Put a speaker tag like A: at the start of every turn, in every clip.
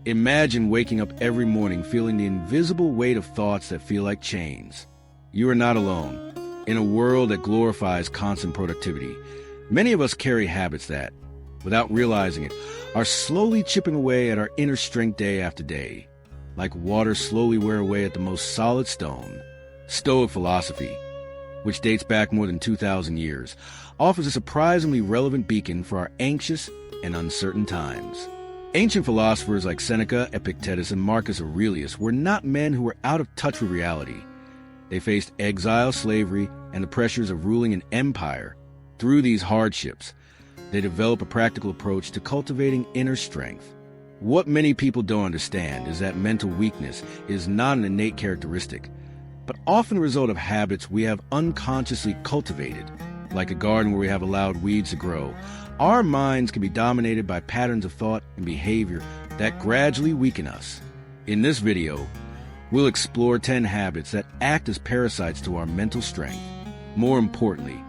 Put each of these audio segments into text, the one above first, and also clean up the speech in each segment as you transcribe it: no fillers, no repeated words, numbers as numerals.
A: Imagine waking up every morning feeling the invisible weight of thoughts that feel like chains. You are not alone. In a world that glorifies constant productivity, many of us carry habits that, without realizing it, are slowly chipping away at our inner strength day after day. Like water slowly wear away at the most solid stone. Stoic philosophy, which dates back more than 2,000 years, offers a surprisingly relevant beacon for our anxious and uncertain times. Ancient philosophers like Seneca, Epictetus, and Marcus Aurelius were not men who were out of touch with reality. They faced exile, slavery, and the pressures of ruling an empire. Through these hardships, they developed a practical approach to cultivating inner strength. What many people don't understand is that mental weakness is not an innate characteristic, but often a result of habits we have unconsciously cultivated. Like a garden where we have allowed weeds to grow, our minds can be dominated by patterns of thought and behavior that gradually weaken us. In this video, we'll explore 10 habits that act as parasites to our mental strength. More importantly,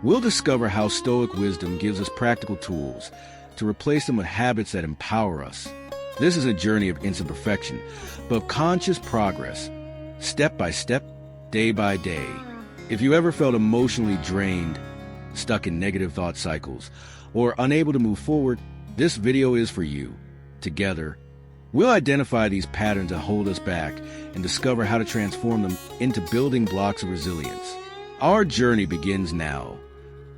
A: we'll discover how Stoic wisdom gives us practical tools to replace them with habits that empower us. This is a journey of instant perfection, but of conscious progress, step by step, day by day. If you ever felt emotionally drained, stuck in negative thought cycles, or unable to move forward, this video is for you. Together, we'll identify these patterns that hold us back and discover how to transform them into building blocks of resilience. Our journey begins now,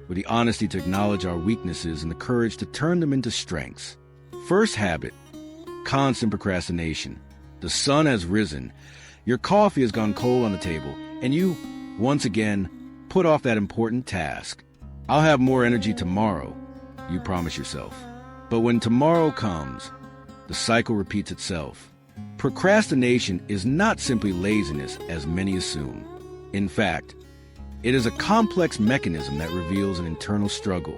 A: with the honesty to acknowledge our weaknesses and the courage to turn them into strengths. First habit, constant procrastination. The sun has risen, your coffee has gone cold on the table, and you, once again, put off that important task. I'll have more energy tomorrow, you promise yourself. But when tomorrow comes, the cycle repeats itself. Procrastination is not simply laziness, as many assume. In fact, it is a complex mechanism that reveals an internal struggle.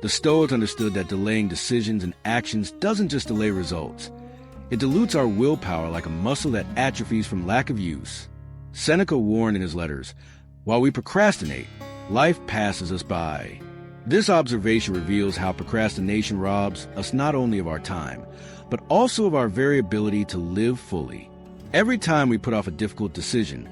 A: The Stoics understood that delaying decisions and actions doesn't just delay results. It dilutes our willpower like a muscle that atrophies from lack of use. Seneca warned in his letters, "While we procrastinate, life passes us by." This observation reveals how procrastination robs us not only of our time, but also of our very ability to live fully. Every time we put off a difficult decision,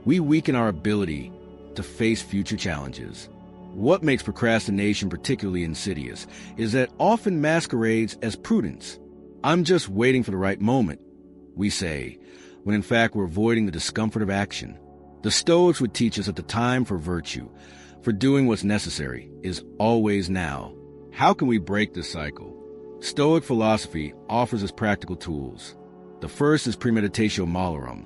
A: we weaken our ability to face future challenges. What makes procrastination particularly insidious is that it often masquerades as prudence. "I'm just waiting for the right moment," we say, when in fact we're avoiding the discomfort of action. The Stoics would teach us that the time for virtue, for doing what's necessary, is always now. How can we break this cycle? Stoic philosophy offers us practical tools. The first is premeditatio malorum,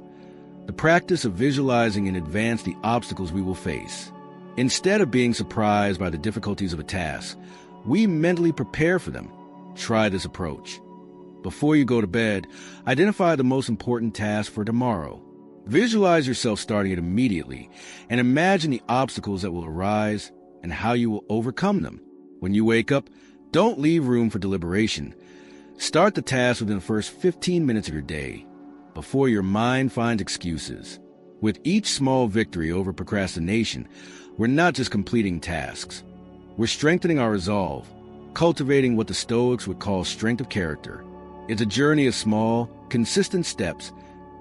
A: the practice of visualizing in advance the obstacles we will face. Instead of being surprised by the difficulties of a task, we mentally prepare for them. Try this approach. Before you go to bed, identify the most important task for tomorrow. Visualize yourself starting it immediately and imagine the obstacles that will arise and how you will overcome them. When you wake up, don't leave room for deliberation. Start the task within the first 15 minutes of your day, before your mind finds excuses. With each small victory over procrastination, we're not just completing tasks. We're strengthening our resolve, cultivating what the Stoics would call strength of character. It's a journey of small, consistent steps,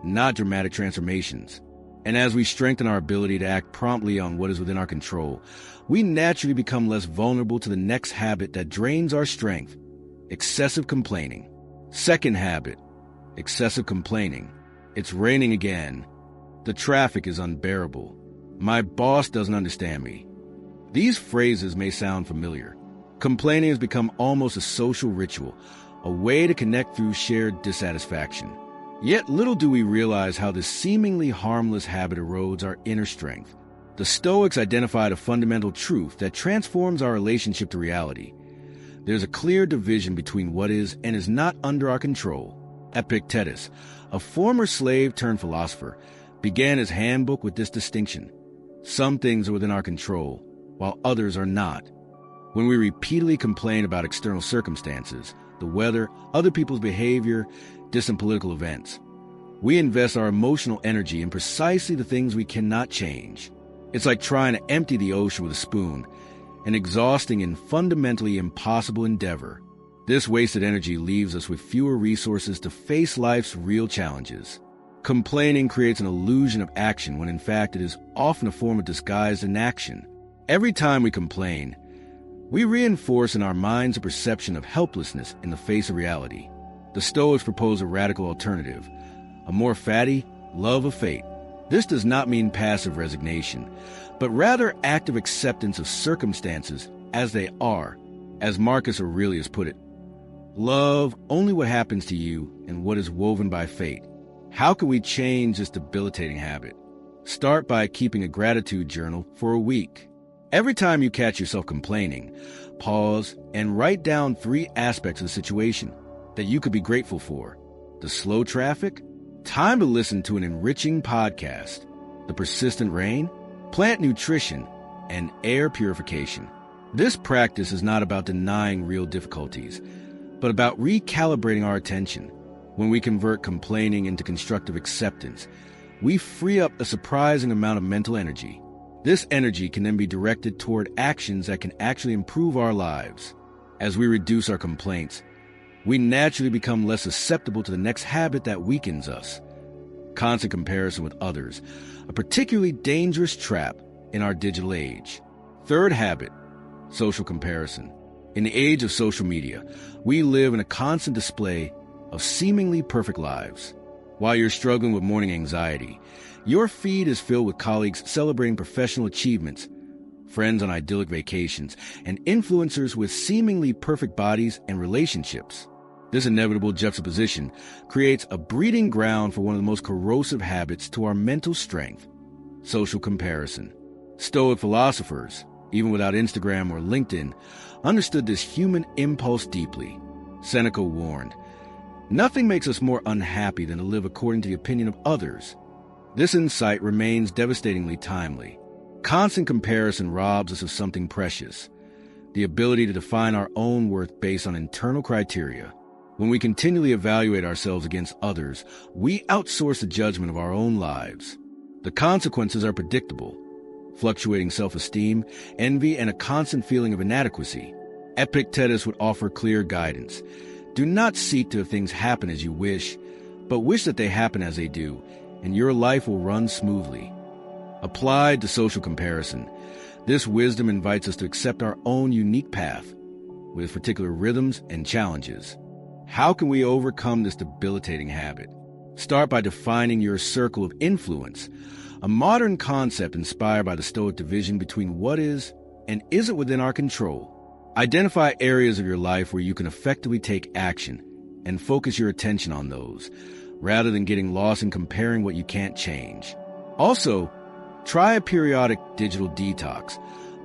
A: not dramatic transformations. And as we strengthen our ability to act promptly on what is within our control, we naturally become less vulnerable to the next habit that drains our strength: excessive complaining. Second habit, excessive complaining. It's raining again. The traffic is unbearable. My boss doesn't understand me. These phrases may sound familiar. Complaining has become almost a social ritual, a way to connect through shared dissatisfaction. Yet little do we realize how this seemingly harmless habit erodes our inner strength. The Stoics identified a fundamental truth that transforms our relationship to reality. There's a clear division between what is and is not under our control. Epictetus, a former slave turned philosopher, began his handbook with this distinction. Some things are within our control, while others are not. When we repeatedly complain about external circumstances, the weather, other people's behavior, distant political events, we invest our emotional energy in precisely the things we cannot change. It's like trying to empty the ocean with a spoon, an exhausting and fundamentally impossible endeavor. This wasted energy leaves us with fewer resources to face life's real challenges. Complaining creates an illusion of action when in fact it is often a form of disguised inaction. Every time we complain, we reinforce in our minds a perception of helplessness in the face of reality. The Stoics propose a radical alternative, a more fatty love of fate. This does not mean passive resignation, but rather active acceptance of circumstances as they are. As Marcus Aurelius put it, love only what happens to you and what is woven by fate. How can we change this debilitating habit? Start by keeping a gratitude journal for a week. Every time you catch yourself complaining, pause and write down 3 aspects of the situation that you could be grateful for. The slow traffic, time to listen to an enriching podcast, the persistent rain, plant nutrition, and air purification. This practice is not about denying real difficulties, but about recalibrating our attention. When we convert complaining into constructive acceptance, we free up a surprising amount of mental energy. This energy can then be directed toward actions that can actually improve our lives. As we reduce our complaints, we naturally become less susceptible to the next habit that weakens us. Constant comparison with others, a particularly dangerous trap in our digital age. Third habit, social comparison. In the age of social media, we live in a constant display of seemingly perfect lives. While you're struggling with morning anxiety, your feed is filled with colleagues celebrating professional achievements, friends on idyllic vacations, and influencers with seemingly perfect bodies and relationships. This inevitable juxtaposition creates a breeding ground for one of the most corrosive habits to our mental strength, social comparison. Stoic philosophers, even without Instagram or LinkedIn, understood this human impulse deeply. Seneca warned, "Nothing makes us more unhappy than to live according to the opinion of others." This insight remains devastatingly timely. Constant comparison robs us of something precious, the ability to define our own worth based on internal criteria. When we continually evaluate ourselves against others, we outsource the judgment of our own lives. The consequences are predictable: fluctuating self-esteem, envy, and a constant feeling of inadequacy. Epictetus would offer clear guidance. Do not seek to have things happen as you wish, but wish that they happen as they do, and your life will run smoothly. Applied to social comparison, this wisdom invites us to accept our own unique path, with particular rhythms and challenges. How can we overcome this debilitating habit? Start by defining your circle of influence, a modern concept inspired by the Stoic division between what is and isn't within our control. Identify areas of your life where you can effectively take action and focus your attention on those, rather than getting lost in comparing what you can't change. Also, try a periodic digital detox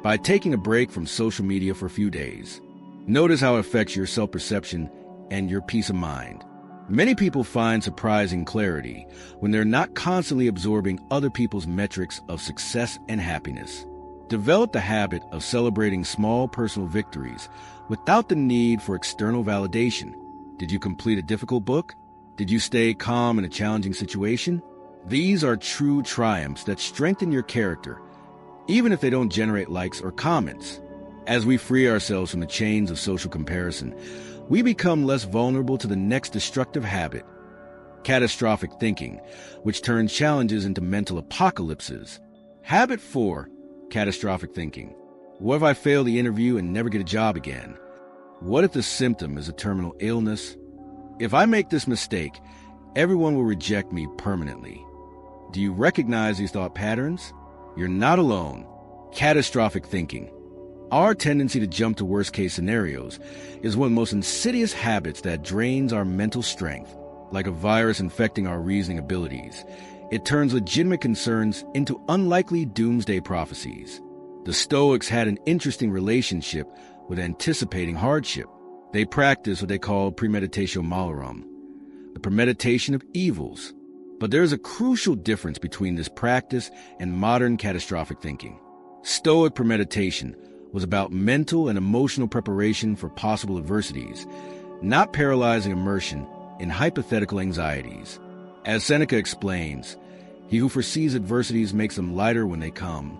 A: by taking a break from social media for a few days. Notice how it affects your self-perception and your peace of mind. Many people find surprising clarity when they're not constantly absorbing other people's metrics of success and happiness. Develop the habit of celebrating small personal victories without the need for external validation. Did you complete a difficult book? Did you stay calm in a challenging situation? These are true triumphs that strengthen your character, even if they don't generate likes or comments. As we free ourselves from the chains of social comparison, we become less vulnerable to the next destructive habit, catastrophic thinking, which turns challenges into mental apocalypses. Habit 4, catastrophic thinking. What if I fail the interview and never get a job again? What if the symptom is a terminal illness? If I make this mistake, everyone will reject me permanently. Do you recognize these thought patterns? You're not alone. Catastrophic thinking. Our tendency to jump to worst-case scenarios is one of the most insidious habits that drains our mental strength. Like a virus infecting our reasoning abilities, it turns legitimate concerns into unlikely doomsday prophecies. The Stoics had an interesting relationship with anticipating hardship. They practiced what they called premeditatio malorum, the premeditation of evils. But there is a crucial difference between this practice and modern catastrophic thinking. Stoic premeditation was about mental and emotional preparation for possible adversities, not paralyzing immersion in hypothetical anxieties. As Seneca explains, he who foresees adversities makes them lighter when they come.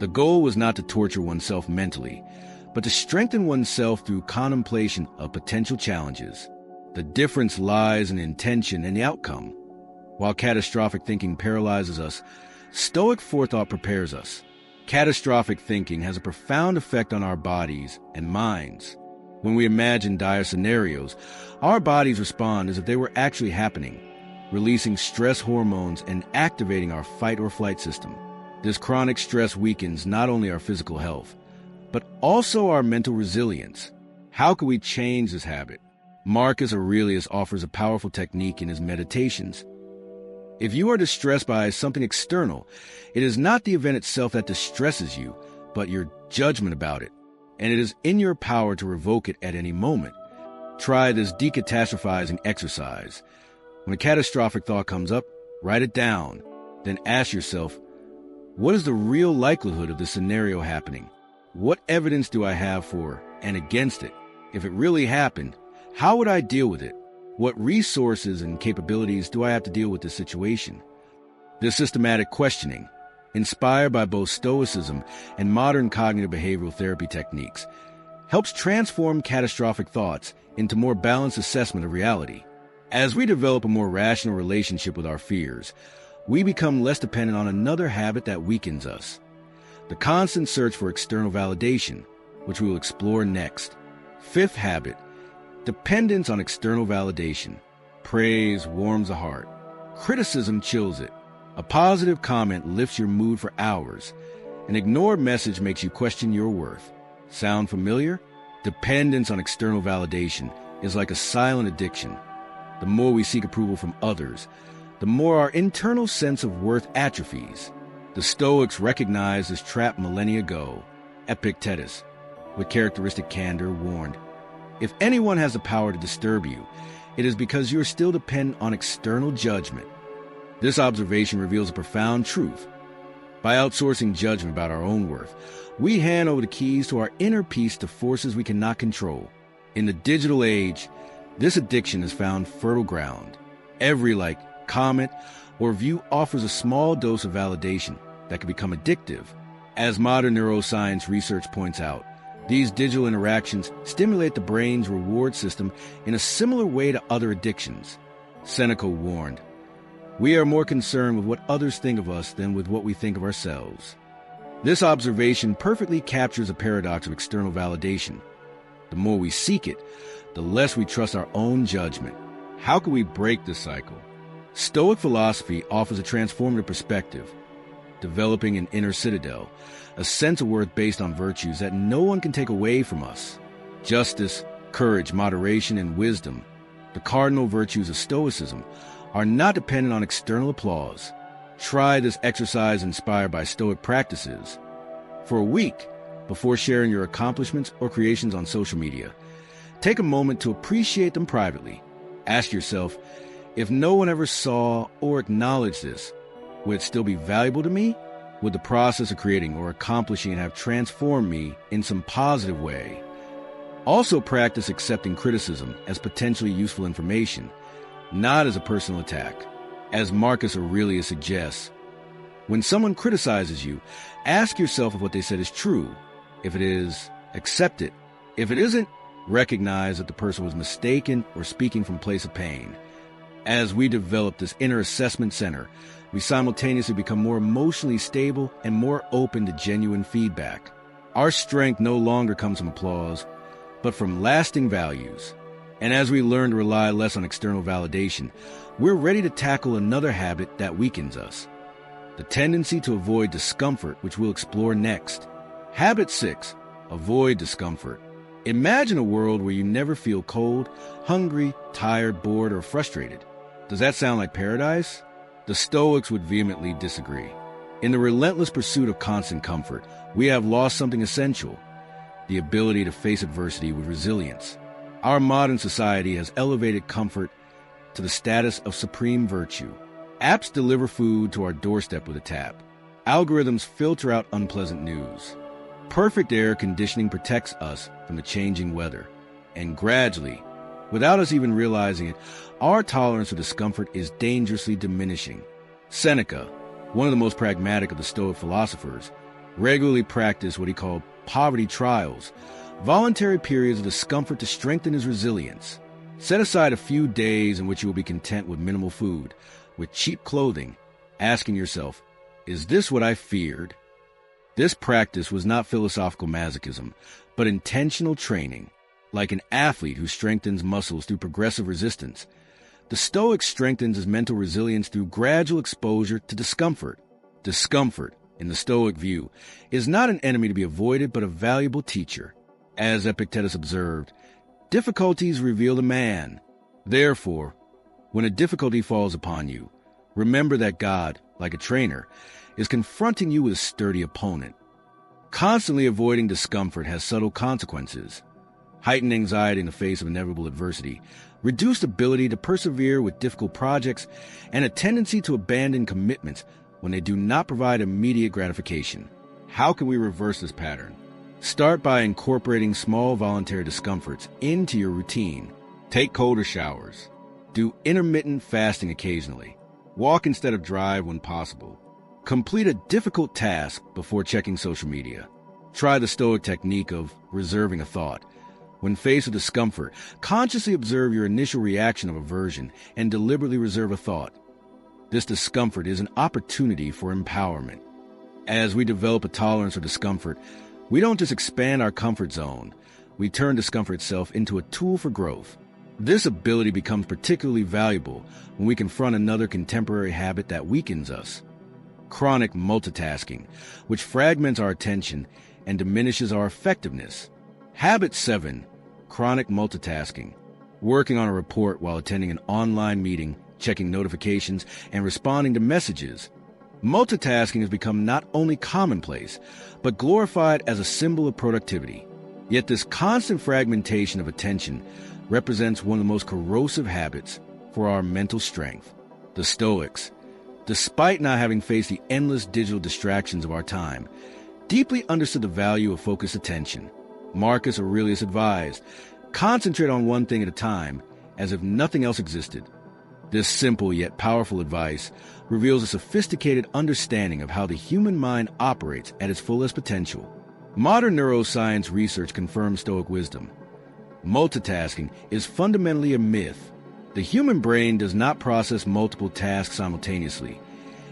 A: The goal was not to torture oneself mentally, but to strengthen oneself through contemplation of potential challenges. The difference lies in intention and the outcome. While catastrophic thinking paralyzes us, Stoic forethought prepares us. Catastrophic thinking has a profound effect on our bodies and minds. When we imagine dire scenarios, our bodies respond as if they were actually happening, releasing stress hormones and activating our fight or flight system. This chronic stress weakens not only our physical health, but also our mental resilience. How can we change this habit? Marcus Aurelius offers a powerful technique in his Meditations. If you are distressed by something external, it is not the event itself that distresses you, but your judgment about it, and it is in your power to revoke it at any moment. Try this decatastrophizing exercise. When a catastrophic thought comes up, write it down. Then ask yourself, what is the real likelihood of this scenario happening? What evidence do I have for and against it? If it really happened, how would I deal with it? What resources and capabilities do I have to deal with this situation? This systematic questioning, inspired by both Stoicism and modern cognitive behavioral therapy techniques, helps transform catastrophic thoughts into more balanced assessment of reality. As we develop a more rational relationship with our fears, we become less dependent on another habit that weakens us: the constant search for external validation, which we will explore next. Fifth habit: dependence on external validation. Praise warms the heart. Criticism chills it. A positive comment lifts your mood for hours. An ignored message makes you question your worth. Sound familiar? Dependence on external validation is like a silent addiction. The more we seek approval from others, the more our internal sense of worth atrophies. The Stoics recognized this trap millennia ago. Epictetus, with characteristic candor, warned, "If anyone has the power to disturb you, it is because you are still dependent on external judgment." This observation reveals a profound truth. By outsourcing judgment about our own worth, we hand over the keys to our inner peace to forces we cannot control. In the digital age, this addiction has found fertile ground. Every like, comment, or view offers a small dose of validation that can become addictive. As modern neuroscience research points out, these digital interactions stimulate the brain's reward system in a similar way to other addictions. Seneca warned, "We are more concerned with what others think of us than with what we think of ourselves." This observation perfectly captures the paradox of external validation. The more we seek it, the less we trust our own judgment. How can we break this cycle? Stoic philosophy offers a transformative perspective, developing an inner citadel, a sense of worth based on virtues that no one can take away from us. Justice, courage, moderation, and wisdom, the cardinal virtues of Stoicism, are not dependent on external applause. Try this exercise inspired by Stoic practices. For a week, before sharing your accomplishments or creations on social media, take a moment to appreciate them privately. Ask yourself, if no one ever saw or acknowledged this, would it still be valuable to me? Would the process of creating or accomplishing it have transformed me in some positive way? Also practice accepting criticism as potentially useful information, not as a personal attack. As Marcus Aurelius suggests, when someone criticizes you, ask yourself if what they said is true. If it is, accept it. If it isn't, recognize that the person was mistaken or speaking from a place of pain. As we develop this inner assessment center, we simultaneously become more emotionally stable and more open to genuine feedback. Our strength no longer comes from applause, but from lasting values. And as we learn to rely less on external validation, we're ready to tackle another habit that weakens us: the tendency to avoid discomfort, which we'll explore next. Habit 6. Avoid discomfort. Imagine a world where you never feel cold, hungry, tired, bored, or frustrated. Does that sound like paradise? The Stoics would vehemently disagree. In the relentless pursuit of constant comfort, we have lost something essential: the ability to face adversity with resilience. Our modern society has elevated comfort to the status of supreme virtue. Apps deliver food to our doorstep with a tap. Algorithms filter out unpleasant news. Perfect air conditioning protects us from the changing weather. And gradually, without us even realizing it, our tolerance for discomfort is dangerously diminishing. Seneca, one of the most pragmatic of the Stoic philosophers, regularly practiced what he called poverty trials, voluntary periods of discomfort to strengthen his resilience. Set aside a few days in which you will be content with minimal food, with cheap clothing, asking yourself, is this what I feared? This practice was not philosophical masochism, but intentional training. Like an athlete who strengthens muscles through progressive resistance, the Stoic strengthens his mental resilience through gradual exposure to discomfort. Discomfort, in the Stoic view, is not an enemy to be avoided, but a valuable teacher. As Epictetus observed, difficulties reveal the man. Therefore, when a difficulty falls upon you, remember that God, like a trainer, is confronting you with a sturdy opponent. Constantly avoiding discomfort has subtle consequences. Heightened anxiety in the face of inevitable adversity, reduced ability to persevere with difficult projects, and a tendency to abandon commitments when they do not provide immediate gratification. How can we reverse this pattern? Start by incorporating small voluntary discomforts into your routine. Take colder showers. Do intermittent fasting occasionally. Walk instead of drive when possible. Complete a difficult task before checking social media. Try the Stoic technique of reserving a thought. When faced with discomfort, consciously observe your initial reaction of aversion and deliberately reserve a thought. This discomfort is an opportunity for empowerment. As we develop a tolerance for discomfort, we don't just expand our comfort zone, we turn discomfort itself into a tool for growth. This ability becomes particularly valuable when we confront another contemporary habit that weakens us. Chronic multitasking, which fragments our attention and diminishes our effectiveness. Habit 7. Chronic multitasking. Working on a report while attending an online meeting, checking notifications, and responding to messages. Multitasking has become not only commonplace, but glorified as a symbol of productivity. Yet this constant fragmentation of attention represents one of the most corrosive habits for our mental strength. The Stoics, despite not having faced the endless digital distractions of our time, deeply understood the value of focused attention. Marcus Aurelius advised, concentrate on one thing at a time, as if nothing else existed. This simple yet powerful advice reveals a sophisticated understanding of how the human mind operates at its fullest potential. Modern neuroscience research confirms Stoic wisdom. Multitasking is fundamentally a myth. The human brain does not process multiple tasks simultaneously.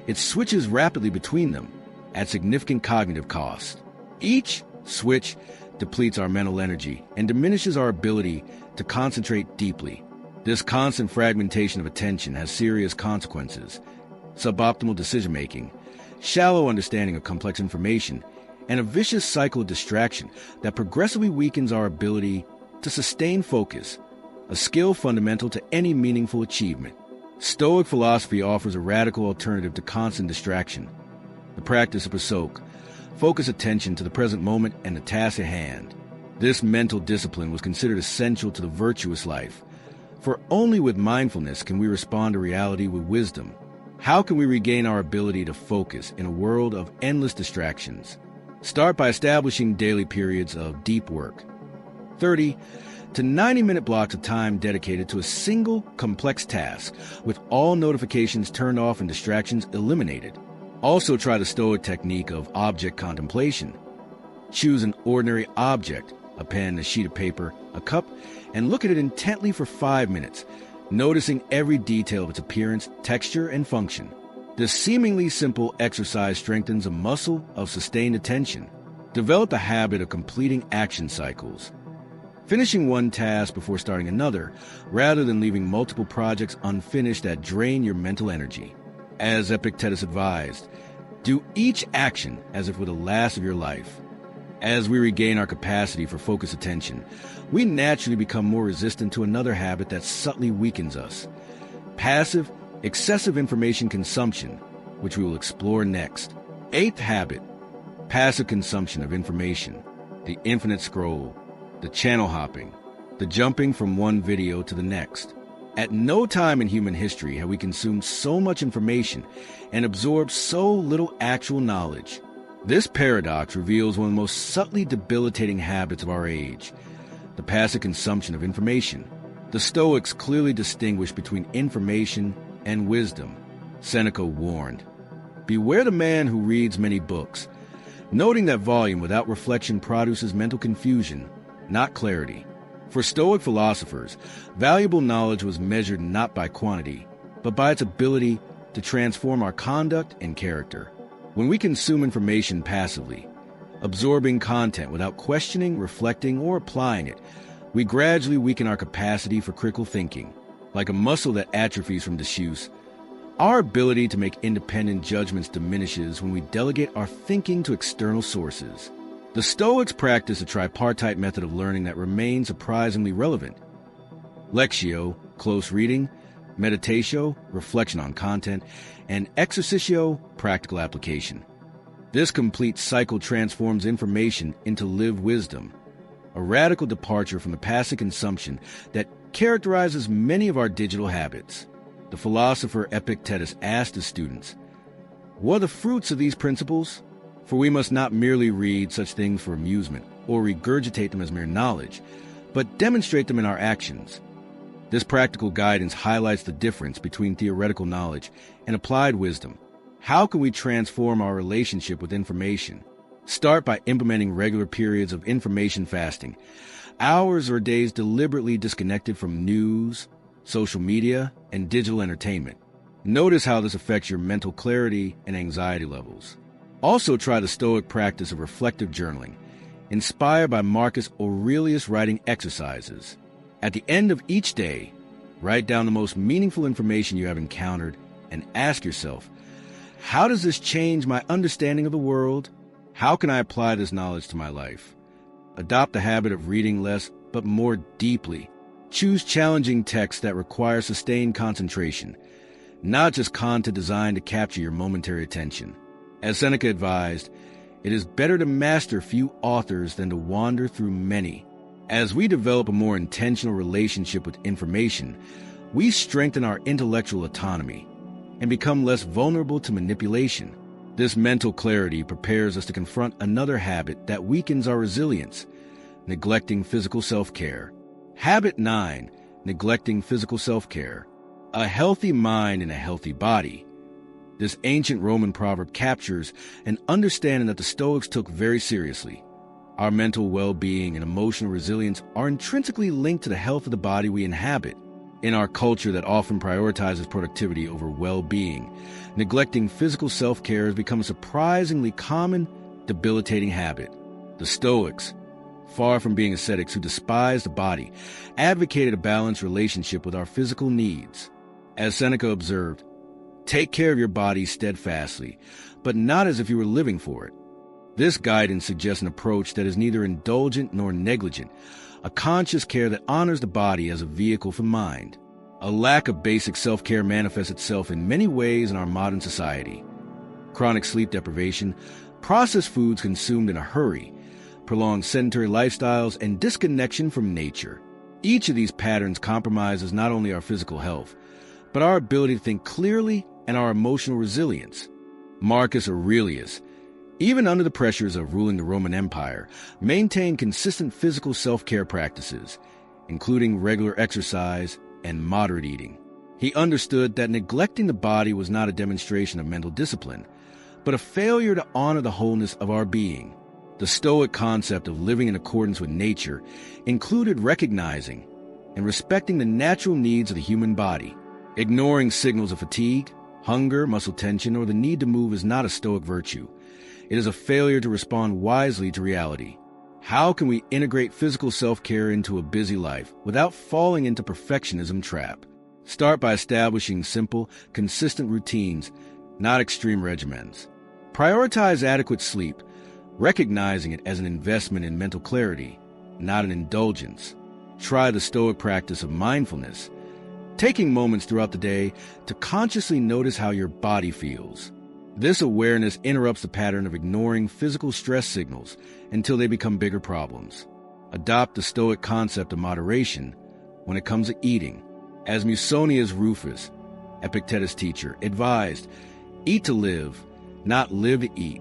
A: It switches rapidly between them at significant cognitive cost. Each switch depletes our mental energy and diminishes our ability to concentrate deeply. This constant fragmentation of attention has serious consequences: suboptimal decision-making, shallow understanding of complex information, and a vicious cycle of distraction that progressively weakens our ability to sustain focus, a skill fundamental to any meaningful achievement. Stoic philosophy offers a radical alternative to constant distraction. The practice of Stoic, focus attention to the present moment and the task at hand. This mental discipline was considered essential to the virtuous life, for only with mindfulness can we respond to reality with wisdom. How can we regain our ability to focus in a world of endless distractions? Start by establishing daily periods of deep work. 30 to 90-minute blocks of time dedicated to a single complex task, with all notifications turned off and distractions eliminated. Also try the Stoic technique of object contemplation. Choose an ordinary object, a pen, a sheet of paper, a cup, and look at it intently for 5 minutes, noticing every detail of its appearance, texture, and function. This seemingly simple exercise strengthens a muscle of sustained attention. Develop the habit of completing action cycles, finishing one task before starting another, rather than leaving multiple projects unfinished that drain your mental energy. As Epictetus advised, do each action as if it were the last of your life. As we regain our capacity for focused attention, we naturally become more resistant to another habit that subtly weakens us: passive, excessive information consumption, which we will explore next. 8th habit: passive consumption of information, the infinite scroll, the channel hopping, the jumping from one video to the next. At no time in human history have we consumed so much information and absorbed so little actual knowledge. This paradox reveals one of the most subtly debilitating habits of our age: the passive consumption of information. The Stoics clearly distinguish between information and wisdom. Seneca warned, "Beware the man who reads many books, noting that volume without reflection produces mental confusion, not clarity. For Stoic philosophers, valuable knowledge was measured not by quantity, but by its ability to transform our conduct and character. When we consume information passively, absorbing content without questioning, reflecting, or applying it, we gradually weaken our capacity for critical thinking. Like a muscle that atrophies from disuse, our ability to make independent judgments diminishes when we delegate our thinking to external sources. The Stoics practice a tripartite method of learning that remains surprisingly relevant. Lectio, close reading; meditatio, reflection on content; and exercitio, practical application. This complete cycle transforms information into lived wisdom, a radical departure from the passive consumption that characterizes many of our digital habits. The philosopher Epictetus asked his students, "What are the fruits of these principles? For we must not merely read such things for amusement or regurgitate them as mere knowledge, but demonstrate them in our actions." This practical guidance highlights the difference between theoretical knowledge and applied wisdom. How can we transform our relationship with information? Start by implementing regular periods of information fasting, hours or days deliberately disconnected from news, social media, and digital entertainment. Notice how this affects your mental clarity and anxiety levels. Also try the Stoic practice of reflective journaling, inspired by Marcus Aurelius writing exercises. At the end of each day, write down the most meaningful information you have encountered and ask yourself, how does this change my understanding of the world? How can I apply this knowledge to my life? Adopt the habit of reading less but more deeply. Choose challenging texts that require sustained concentration, not just content designed to capture your momentary attention. As Seneca advised, it is better to master few authors than to wander through many. As we develop a more intentional relationship with information, we strengthen our intellectual autonomy and become less vulnerable to manipulation. This mental clarity prepares us to confront another habit that weakens our resilience: neglecting physical self-care. Habit 9, neglecting physical self-care. A healthy mind in a healthy body. This ancient Roman proverb captures an understanding that the Stoics took very seriously. Our mental well-being and emotional resilience are intrinsically linked to the health of the body we inhabit. In our culture that often prioritizes productivity over well-being, neglecting physical self-care has become a surprisingly common, debilitating habit. The Stoics, far from being ascetics who despised the body, advocated a balanced relationship with our physical needs. As Seneca observed, "Take care of your body steadfastly, but not as if you were living for it." This guidance suggests an approach that is neither indulgent nor negligent, a conscious care that honors the body as a vehicle for mind. A lack of basic self-care manifests itself in many ways in our modern society. Chronic sleep deprivation, processed foods consumed in a hurry, prolonged sedentary lifestyles, and disconnection from nature. Each of these patterns compromises not only our physical health, but our ability to think clearly and our emotional resilience. Marcus Aurelius, even under the pressures of ruling the Roman Empire, maintained consistent physical self-care practices, including regular exercise and moderate eating. He understood that neglecting the body was not a demonstration of mental discipline, but a failure to honor the wholeness of our being. The Stoic concept of living in accordance with nature included recognizing and respecting the natural needs of the human body. Ignoring signals of fatigue, hunger, muscle tension, or the need to move is not a Stoic virtue. It is a failure to respond wisely to reality. How can we integrate physical self-care into a busy life without falling into perfectionism trap? Start by establishing simple, consistent routines, not extreme regimens. Prioritize adequate sleep, recognizing it as an investment in mental clarity, not an indulgence. Try the Stoic practice of mindfulness, taking moments throughout the day to consciously notice how your body feels. This awareness interrupts the pattern of ignoring physical stress signals until they become bigger problems. Adopt the Stoic concept of moderation when it comes to eating. As Musonius Rufus, Epictetus' teacher, advised, "Eat to live, not live to eat."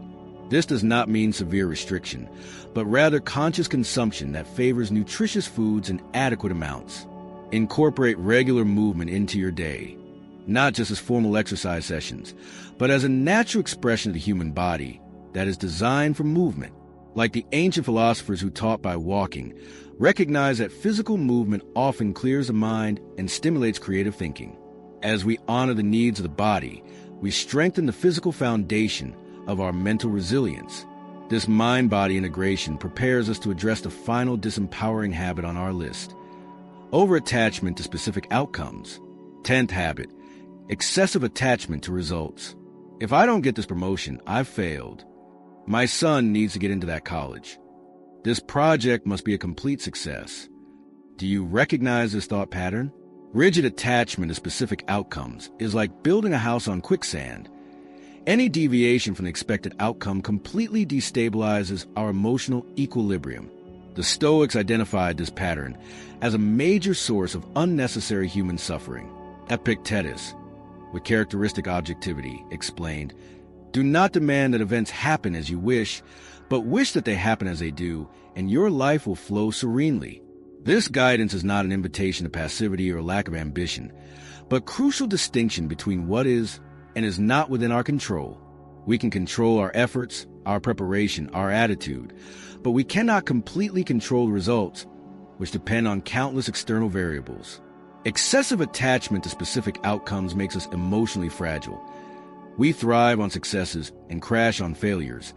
A: This does not mean severe restriction, but rather conscious consumption that favors nutritious foods in adequate amounts. Incorporate regular movement into your day, not just as formal exercise sessions, but as a natural expression of the human body. that is designed for movement. Like the ancient philosophers who taught by walking, recognize that physical movement often clears the mind and stimulates creative thinking. As we honor the needs of the body, we strengthen the physical foundation of our mental resilience. This mind-body integration prepares us to address the final disempowering habit on our list: over-attachment to specific outcomes. 10th habit: excessive attachment to results. If I don't get this promotion, I've failed. My son needs to get into that college. This project must be a complete success. Do you recognize this thought pattern? Rigid attachment to specific outcomes is like building a house on quicksand. Any deviation from the expected outcome completely destabilizes our emotional equilibrium. The Stoics identified this pattern as a major source of unnecessary human suffering. Epictetus, with characteristic objectivity, explained, "Do not demand that events happen as you wish, but wish that they happen as they do, and your life will flow serenely." This guidance is not an invitation to passivity or lack of ambition, but crucial distinction between what is and is not within our control. We can control our efforts, our preparation, our attitude, but we cannot completely control the results, which depend on countless external variables. Excessive attachment to specific outcomes makes us emotionally fragile. We thrive on successes and crash on failures,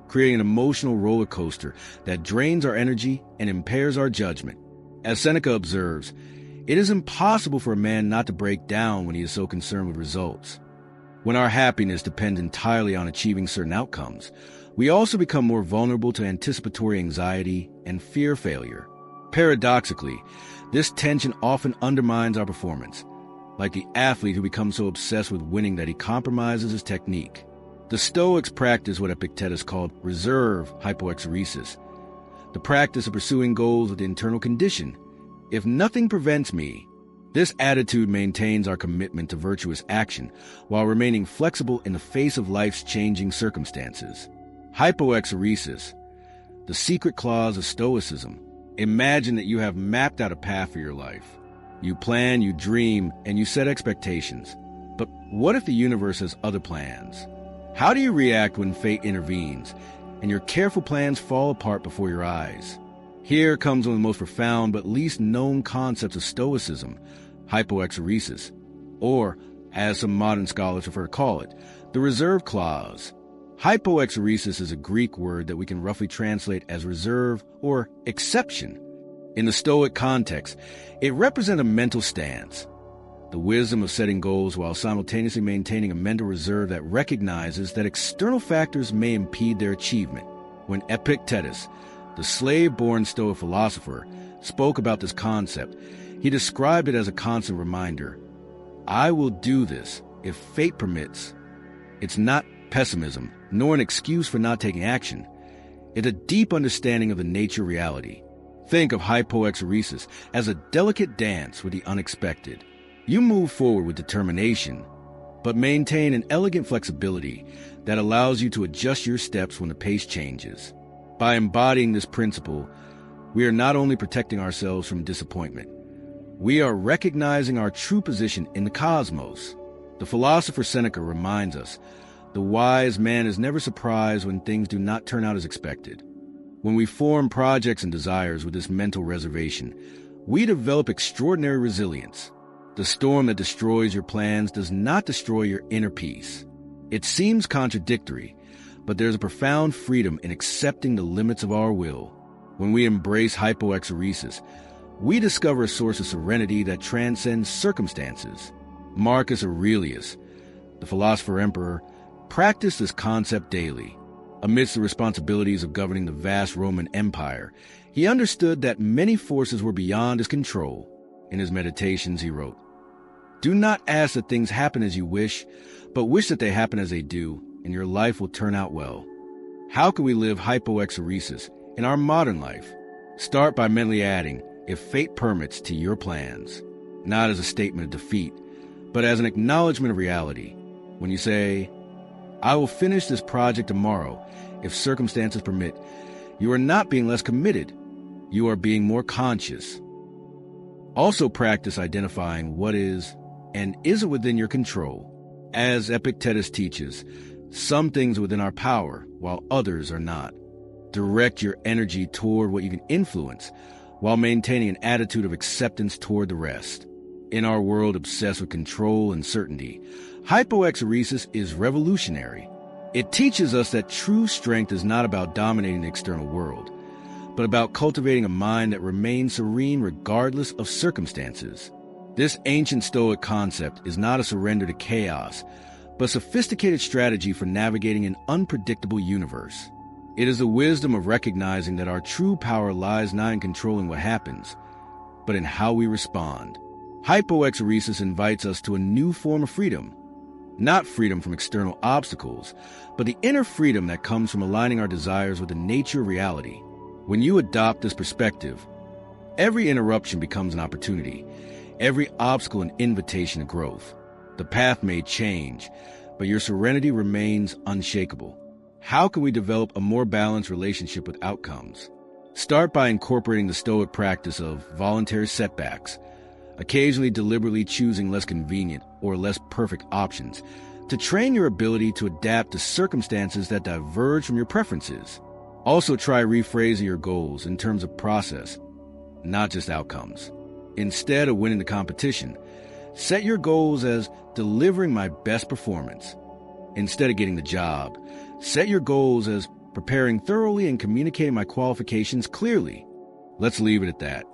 A: creating an emotional roller coaster that drains our energy and impairs our judgment. As Seneca observes, it is impossible for a man not to break down when he is so concerned with results. When our happiness depends entirely on achieving certain outcomes, we also become more vulnerable to anticipatory anxiety and fear failure. Paradoxically, this tension often undermines our performance, like the athlete who becomes so obsessed with winning that he compromises his technique. The Stoics practice what Epictetus called reserve hypoexeresis, the practice of pursuing goals with the internal condition: if nothing prevents me. This attitude maintains our commitment to virtuous action while remaining flexible in the face of life's changing circumstances. Hypoexeresis, the secret clause of Stoicism. Imagine that you have mapped out a path for your life. You plan, you dream, and you set expectations. But what if the universe has other plans? How do you react when fate intervenes and your careful plans fall apart before your eyes? Here comes one of the most profound but least known concepts of Stoicism: hypoexeresis, or, as some modern scholars prefer to call it, the reserve clause. Hypoexeresis is a Greek word that we can roughly translate as reserve or exception. In the Stoic context, it represents a mental stance, the wisdom of setting goals while simultaneously maintaining a mental reserve that recognizes that external factors may impede their achievement. When Epictetus, the slave-born Stoic philosopher, spoke about this concept, he described it as a constant reminder: I will do this if fate permits. It's not pessimism, nor an excuse for not taking action. It's a deep understanding of the nature of reality. Think of hypoexeresis as a delicate dance with the unexpected. You move forward with determination, but maintain an elegant flexibility that allows you to adjust your steps when the pace changes. By embodying this principle, we are not only protecting ourselves from disappointment, we are recognizing our true position in the cosmos. The philosopher Seneca reminds us, the wise man is never surprised when things do not turn out as expected. When we form projects and desires with this mental reservation, we develop extraordinary resilience. The storm that destroys your plans does not destroy your inner peace. It seems contradictory, but there's a profound freedom in accepting the limits of our will. When we embrace hypoexeresis, we discover a source of serenity that transcends circumstances. Marcus Aurelius, the philosopher-emperor, practiced this concept daily. Amidst the responsibilities of governing the vast Roman Empire, he understood that many forces were beyond his control. In his meditations, he wrote, "Do not ask that things happen as you wish, but wish that they happen as they do, and your life will turn out well." How can we live hypoexeresis in our modern life? Start by mentally adding, "if fate permits," to your plans, not as a statement of defeat, but as an acknowledgement of reality. When you say, "I will finish this project tomorrow if circumstances permit," you are not being less committed. You are being more conscious. Also practice identifying what is and isn't within your control. As Epictetus teaches, Some things are within our power, while others are not. Direct your energy toward what you can influence, while maintaining an attitude of acceptance toward the rest. In our world obsessed with control and certainty, hypoexeresis is revolutionary. It teaches us that true strength is not about dominating the external world, but about cultivating a mind that remains serene regardless of circumstances. This ancient Stoic concept is not a surrender to chaos, but a sophisticated strategy for navigating an unpredictable universe. It is the wisdom of recognizing that our true power lies not in controlling what happens, but in how we respond. Hypoexeresis invites us to a new form of freedom. Not freedom from external obstacles, but the inner freedom that comes from aligning our desires with the nature of reality. When you adopt this perspective, every interruption becomes an opportunity, every obstacle an invitation to growth. The path may change, but your serenity remains unshakable. How can we develop a more balanced relationship with outcomes? Start by incorporating the Stoic practice of voluntary setbacks, occasionally deliberately choosing less convenient or less perfect options to train your ability to adapt to circumstances that diverge from your preferences. Also try rephrasing your goals in terms of process, not just outcomes. Instead of winning the competition, set your goals as delivering my best performance. Instead of getting the job, set your goals as preparing thoroughly and communicating my qualifications clearly. Let's leave it at that.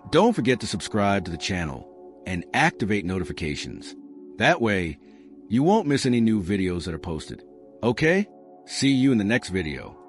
A: Don't forget to subscribe to the channel and activate notifications. That way, you won't miss any new videos that are posted. Okay? See you in the next video.